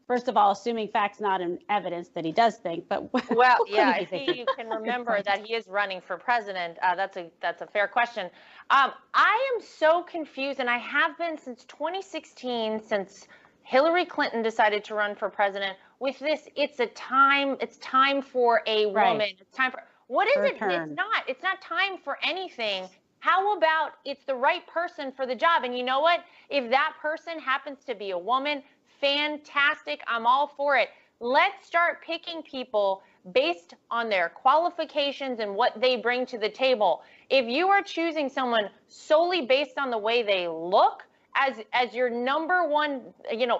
First of all, assuming facts not in evidence that he does think, but well, yeah, if he can remember that he is running for president, that's a fair question. I am so confused, and I have been since 2016, since Hillary Clinton decided to run for president. With this, it's time for a woman. Right. It's time for, what is Her it? turn. It's not time for anything. How about it's the right person for the job? And you know what? If that person happens to be a woman, fantastic. I'm all for it. Let's start picking people based on their qualifications and what they bring to the table. If you are choosing someone solely based on the way they look as your number one,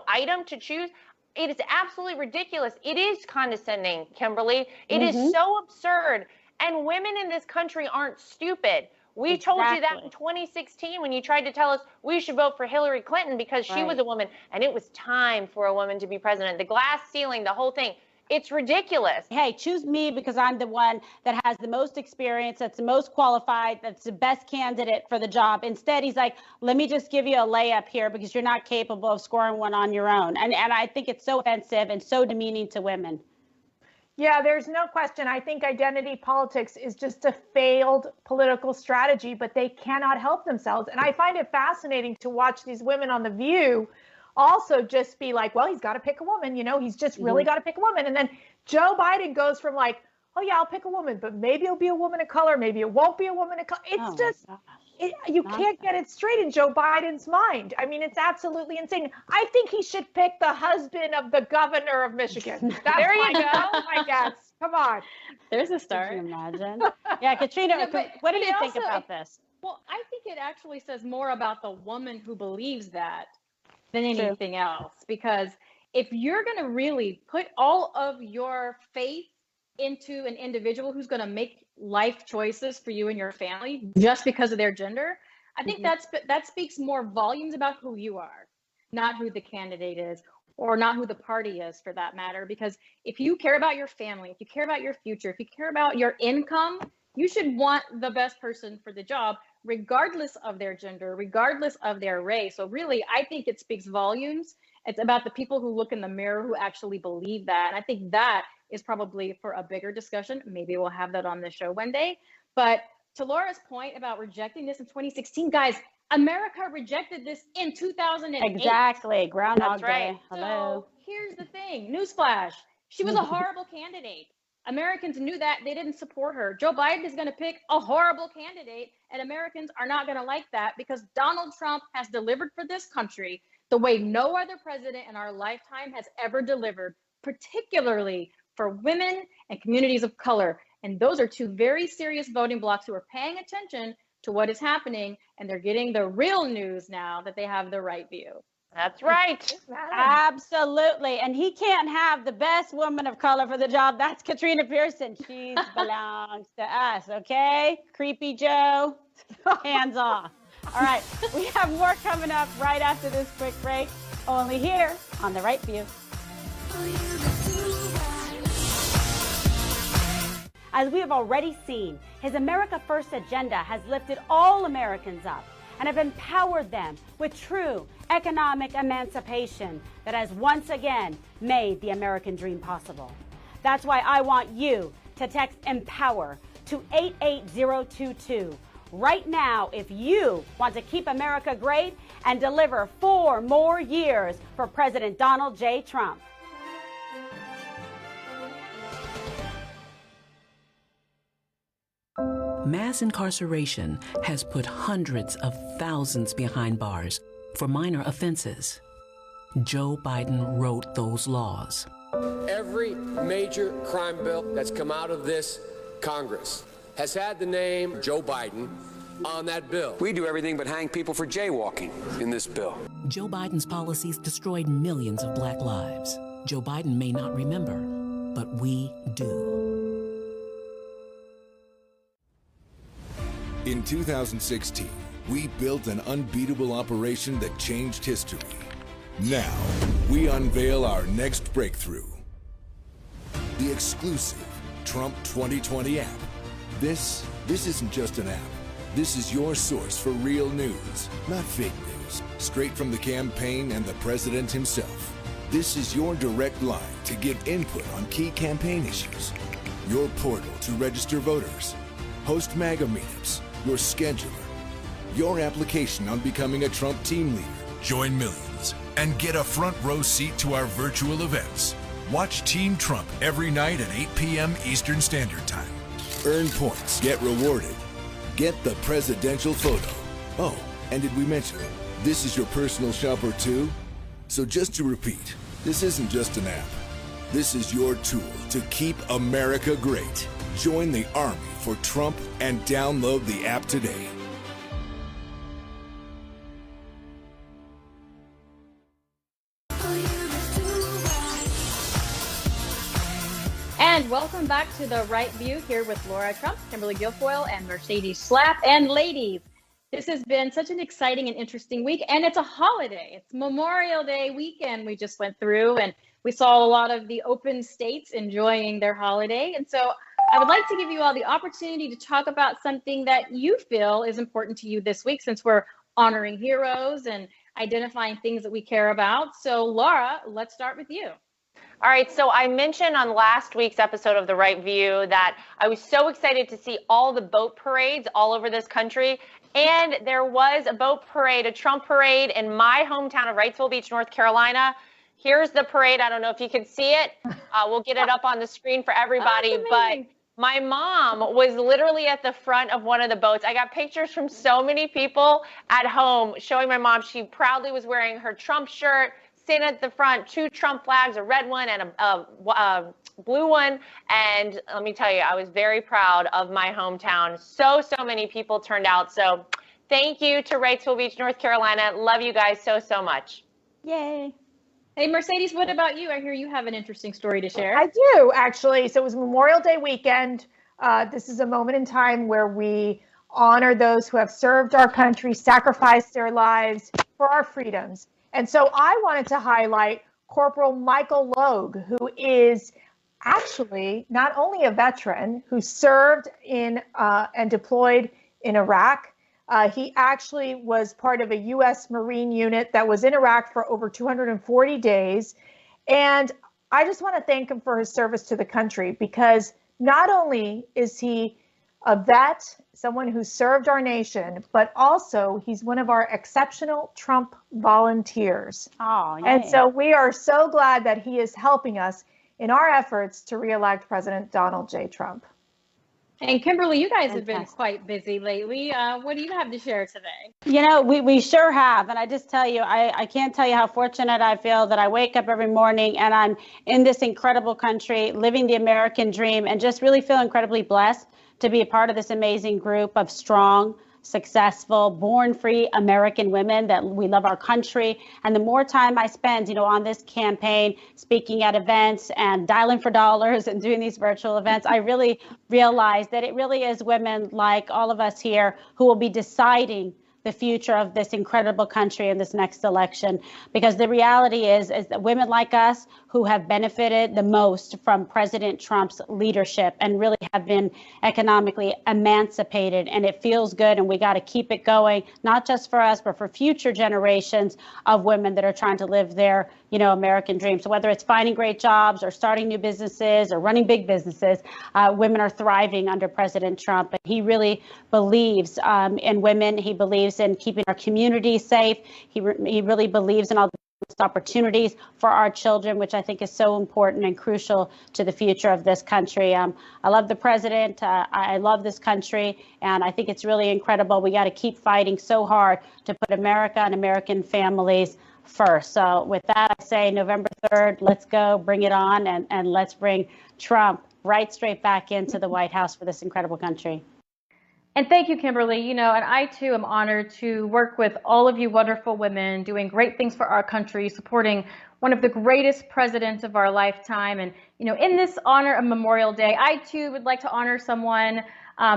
item to choose, it is absolutely ridiculous. It is condescending, Kimberly. It is so absurd. And women in this country aren't stupid. We told you that in 2016 when you tried to tell us we should vote for Hillary Clinton because she was a woman and it was time for a woman to be president. The glass ceiling, the whole thing. It's ridiculous. Hey, choose me because I'm the one that has the most experience, that's the most qualified, that's the best candidate for the job. Instead, he's like, let me just give you a layup here because you're not capable of scoring one on your own. And I think it's so offensive and so demeaning to women. Yeah, there's no question. I think identity politics is just a failed political strategy, but they cannot help themselves. And I find it fascinating to watch these women on The View also just be like, well, he's got to pick a woman, he's just really got to pick a woman. And then Joe Biden goes from like, oh yeah, I'll pick a woman, but maybe it'll be a woman of color. Maybe it won't be a woman of color. It's you can't get it straight in Joe Biden's mind. I mean, it's absolutely insane. I think he should pick the husband of the governor of Michigan. There you go. I guess. Come on. There's a start. Can you imagine? Yeah, Katrina, what do you think about this? Well, I think it actually says more about the woman who believes that than anything else. Because if you're going to really put all of your faith into an individual who's going to make life choices for you and your family just because of their gender, I think that speaks more volumes about who you are, not who the candidate is, or not who the party is for that matter. Because if you care about your family, if you care about your future, if you care about your income, you should want the best person for the job, regardless of their gender, regardless of their race. So really, I think it speaks volumes. It's about the people who look in the mirror who actually believe that. And I think that is probably for a bigger discussion. Maybe we'll have that on the show one day. But to Laura's point about rejecting this in 2016, guys, America rejected this in 2008. Exactly. Groundhog Day. Right. Hello. So here's the thing. Newsflash. She was a horrible candidate. Americans knew that. They didn't support her. Joe Biden is going to pick a horrible candidate, and Americans are not going to like that because Donald Trump has delivered for this country the way no other president in our lifetime has ever delivered, particularly for women and communities of color. And those are two very serious voting blocs who are paying attention to what is happening, and they're getting the real news now that they have the right view. That's right. Absolutely. And he can't have the best woman of color for the job. That's Katrina Pierson. She belongs to us, okay? Creepy Joe, hands off. All right, we have more coming up right after this quick break, only here on The Right View. As we have already seen, his America First agenda has lifted all Americans up and have empowered them with true economic emancipation that has once again made the American dream possible. That's why I want you to text EMPOWER to 88022 right now if you want to keep America great and deliver 4 more years for President Donald J. Trump. Mass incarceration has put hundreds of thousands behind bars for minor offenses. Joe Biden wrote those laws. Every major crime bill that's come out of this Congress has had the name Joe Biden on that bill. We do everything but hang people for jaywalking in this bill. Joe Biden's policies destroyed millions of black lives. Joe Biden may not remember, but we do. In 2016, we built an unbeatable operation that changed history. Now, we unveil our next breakthrough. The exclusive Trump 2020 app. This isn't just an app. This is your source for real news, not fake news. Straight from the campaign and the president himself. This is your direct line to give input on key campaign issues. Your portal to register voters. Host MAGA meetups. Your scheduler. Your application on becoming a Trump team leader. Join millions and get a front row seat to our virtual events. Watch Team Trump every night at 8 p.m. Eastern Standard Time. Earn points. Get rewarded. Get the presidential photo. Oh, and did we mention this is your personal shopper too? So just to repeat, this isn't just an app. This is your tool to keep America great. Join the army for Trump and download the app today. And welcome back to The Right View here with Lara Trump, Kimberly Guilfoyle, and Mercedes Schlapp. And ladies, this has been such an exciting and interesting week, and it's a holiday. It's Memorial Day weekend we just went through, and we saw a lot of the open states enjoying their holiday. And so I would like to give you all the opportunity to talk about something that you feel is important to you this week, since we're honoring heroes and identifying things that we care about. So Lara, let's start with you. All right, so I mentioned on last week's episode of The Right View that I was so excited to see all the boat parades all over this country. And there was a boat parade, a Trump parade in my hometown of Wrightsville Beach, North Carolina. Here's the parade. I don't know if you can see it. We'll get it up on the screen for everybody. But my mom was literally at the front of one of the boats. I got pictures from so many people at home showing my mom. She proudly was wearing her Trump shirt, sitting at the front, 2 Trump flags, a red one and a blue one. And let me tell you, I was very proud of my hometown. So many people turned out. So thank you to Wrightsville Beach, North Carolina. Love you guys so much. Yay. Hey, Mercedes, what about you? I hear you have an interesting story to share. I do, actually. So it was Memorial Day weekend. This is a moment in time where we honor those who have served our country, sacrificed their lives for our freedoms. And so I wanted to highlight Corporal Michael Logue, who is actually not only a veteran who served in and deployed in Iraq. He actually was part of a U.S. Marine unit that was in Iraq for over 240 days. And I just want to thank him for his service to the country, because not only is he a vet, someone who served our nation, but also he's one of our exceptional Trump volunteers. Oh, and so we are so glad that he is helping us in our efforts to reelect President Donald J. Trump. And Kimberly, you guys have been quite busy lately. What do you have to share today? You know, we sure have. And I just tell you, I can't tell you how fortunate I feel that I wake up every morning and I'm in this incredible country, living the American dream, and just really feel incredibly blessed to be a part of this amazing group of strong, successful, born free American women that we love our country. And the more time I spend, on this campaign, speaking at events and dialing for dollars and doing these virtual events, I really realize that it really is women like all of us here who will be deciding the future of this incredible country in this next election. Because the reality is that women like us who have benefited the most from President Trump's leadership and really have been economically emancipated, and it feels good, and we got to keep it going, not just for us, but for future generations of women that are trying to live their American dream. So whether it's finding great jobs or starting new businesses or running big businesses, women are thriving under President Trump. And he really believes in women. He believes in keeping our communities safe. He really believes in all the opportunities for our children, which I think is so important and crucial to the future of this country. I love the president. I love this country, and I think it's really incredible. We got to keep fighting so hard to put America and American families first. So with that, I say November 3rd, let's go, bring it on, and let's bring Trump right straight back into the White House for this incredible country. And thank you, Kimberly. And I too am honored to work with all of you wonderful women doing great things for our country, supporting one of the greatest presidents of our lifetime. And, in this honor of Memorial Day, I too would like to honor someone.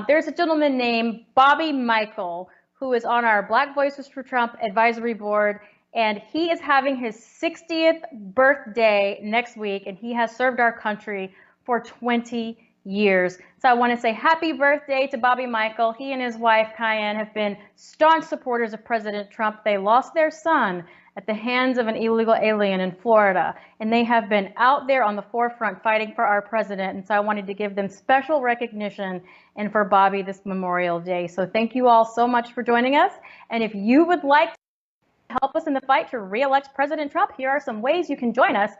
There's a gentleman named Bobby Michael, who is on our Black Voices for Trump advisory board. And he is having his 60th birthday next week, and he has served our country for 20 years. So I want to say happy birthday to Bobby Michael. He and his wife, Cayenne, have been staunch supporters of President Trump. They lost their son at the hands of an illegal alien in Florida, and they have been out there on the forefront fighting for our president. And so I wanted to give them special recognition and for Bobby this Memorial Day. So thank you all so much for joining us. And if you would like to help us in the fight to re-elect President Trump, here are some ways you can join us.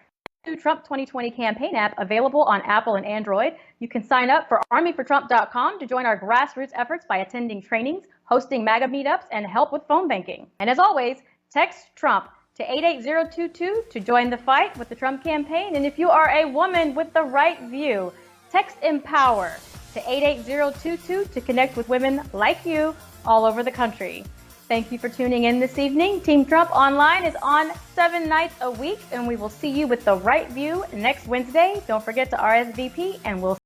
The Trump 2020 campaign app available on Apple and Android. You can sign up for armyfortrump.com to join our grassroots efforts by attending trainings, hosting MAGA meetups, and help with phone banking. And as always, text Trump to 88022 to join the fight with the Trump campaign. And if you are a woman with the right view, text Empower to 88022 to connect with women like you all over the country. Thank you for tuning in this evening. Team Trump Online is on 7 nights a week, and we will see you with the right view next Wednesday. Don't forget to RSVP, and we'll